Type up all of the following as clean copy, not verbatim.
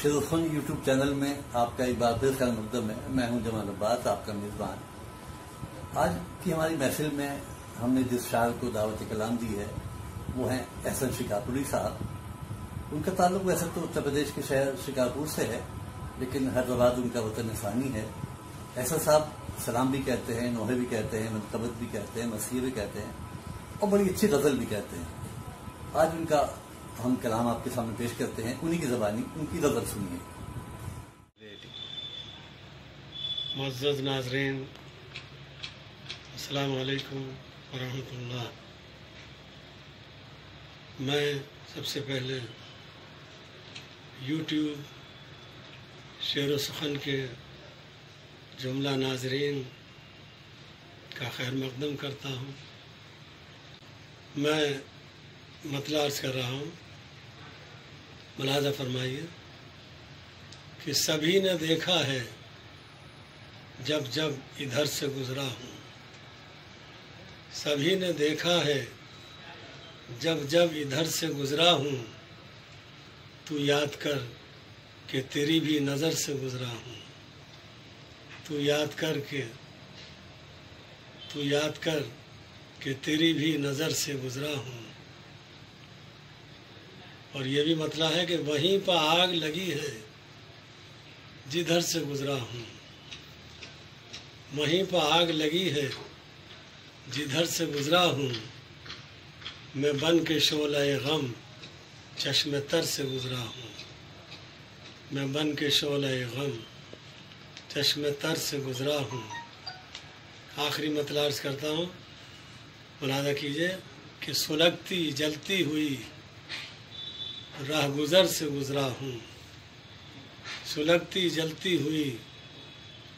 शेरुखन YouTube channel में आपका एक बार फिर खैर मकदम है। मैं हूं जमाल अब्बास, आपका मेज़बान। आज की हमारी महफिल में हमने जिस शायर को दावत कलाम दी है वो हैं एहसन शिकारपुरी साहब। उनका ताल्लुक वैसे तो उत्तर प्रदेश के शहर शिकारपुर से है, लेकिन हैदराबाद उनका वतन सानी है। एहसन साहब सलाम भी कहते हैं, नोहे भी कहते हैं, मनकबत भी कहते हैं, मसीह भी कहते हैं और बड़ी अच्छी गज़ल भी कहते हैं। आज उनका हम कलाम आपके सामने पेश करते हैं, उन्हीं की ज़बानी उनकी गज़ल सुनिए। मुअज़्ज़ज़ नाज़रीन, अस्सलामु अलैकुम व रहमतुल्लाह। मैं सबसे पहले यूट्यूब शेर व सुखन के जुमला नाज़रीन का खैर मकदम करता हूँ। मैं मतला अर्ज़ कर रहा हूँ, मुलाज़ा फरमाइए कि सभी ने देखा है जब जब इधर से गुज़रा हूँ। सभी ने देखा है जब जब इधर से गुज़रा हूँ। तू याद कर कि तेरी भी नज़र से गुज़रा हूँ। तू याद कर कि तेरी भी नज़र से गुज़रा हूँ। और ये भी मतला है कि वहीं पर आग लगी है जिधर से गुज़रा हूँ। वहीं पर आग लगी है जिधर से गुज़रा हूँ। मैं बन के शोले गम चश्मे तर से गुज़रा हूँ। मैं बन के शोले गम चश्मे तर से गुज़रा हूँ। आखिरी मतला अर्ज़ करता हूँ, मुलाज़ा कीजिए कि सुलगती जलती हुई राह गुज़र से गुज़रा हूँ। सुलगती जलती हुई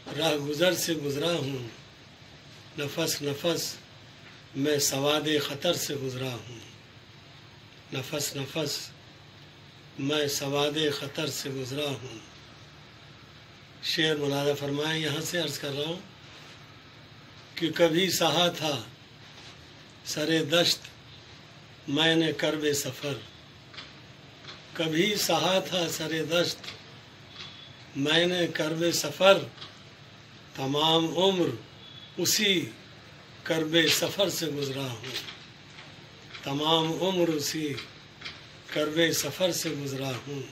राह गुज़र से गुज़रा हूँ। नफस नफस मैं सवादे ख़तर से गुज़रा हूँ। नफस नफस मैं सवादे ख़तर से गुज़रा हूँ। शेर मुलाज़ा फरमाएं, यहाँ से अर्ज़ कर रहा हूँ कि कभी सहा था सरे दश्त मैंने करबे सफ़र। कभी सहा था सरे दश्त मैंने करबे सफ़र। तमाम उम्र उसी करबे सफ़र से गुज़रा हूँ। तमाम उम्र उसी करबे सफ़र से गुज़रा हूँ।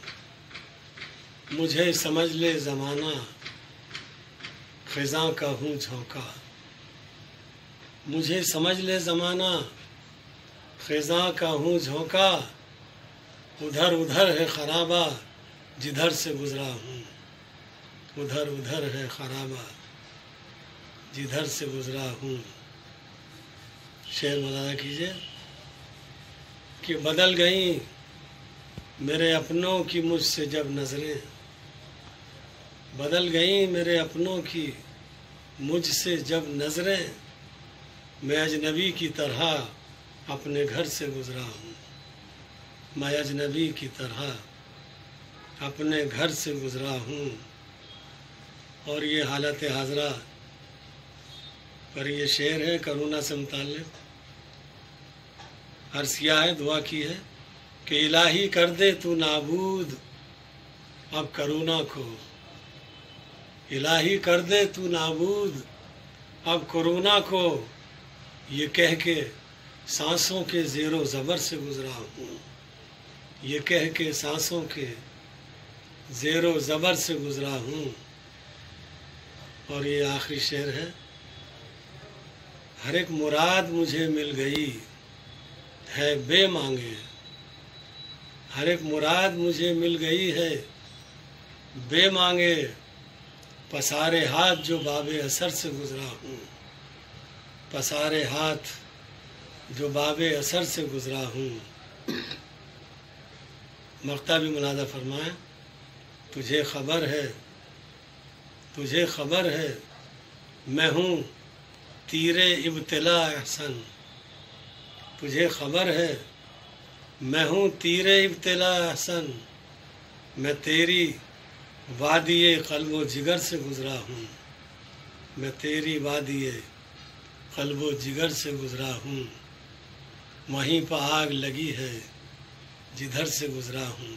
मुझे समझ ले ज़माना ख़िज़ां का हूँ झोंका। मुझे समझ ले ज़माना ख़िज़ां का हूँ झोंका। उधर उधर है खराबा जिधर से गुज़रा हूँ। उधर उधर है खराबा जिधर से गुज़रा हूँ। शेर मुलाज़ा कीजिए कि बदल गई मेरे अपनों की मुझसे जब नज़रें। बदल गई मेरे अपनों की मुझसे जब नज़रें। मैं अजनबी की तरह अपने घर से गुज़रा हूँ। मैं अजनबी की तरह अपने घर से गुज़रा हूँ। और ये हालत हाज़रा पर ये शेर है करुणा से मुताल्लिक़। अर्ज़ किया है, दुआ की है कि इलाही कर दे तू नाबूद अब करुणा को। इलाही कर दे तू नाबूद अब करुणा को। ये कह के सांसों के ज़ेरो ज़बर से गुज़रा हूँ। ये कह के सांसों के ज़ेरो ज़बर से गुज़रा हूँ। और ये आखिरी शेर है, हर एक मुराद मुझे मिल गई है बेमांगे। हर एक मुराद मुझे मिल गई है बेमांगे। पसारे हाथ जो बाबे असर से गुज़रा हूँ। पसारे हाथ जो बाबे असर से गुज़रा हूँ। मक्ता भी मुलाज़ा फरमाएं, तुझे खबर है, तुझे खबर है मैं हूँ तीरे इब्तिला एहसन। तुझे खबर है मैं हूँ तीरे इब्तिला एहसन। मैं तेरी वादिये क़ल्बो जिगर से गुज़रा हूँ। मैं तेरी वादिये क़ल्बो जिगर से गुज़रा हूँ। वहीं पर आग लगी है जिधर से गुज़रा हूँ।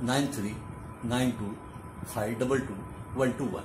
9392522121۔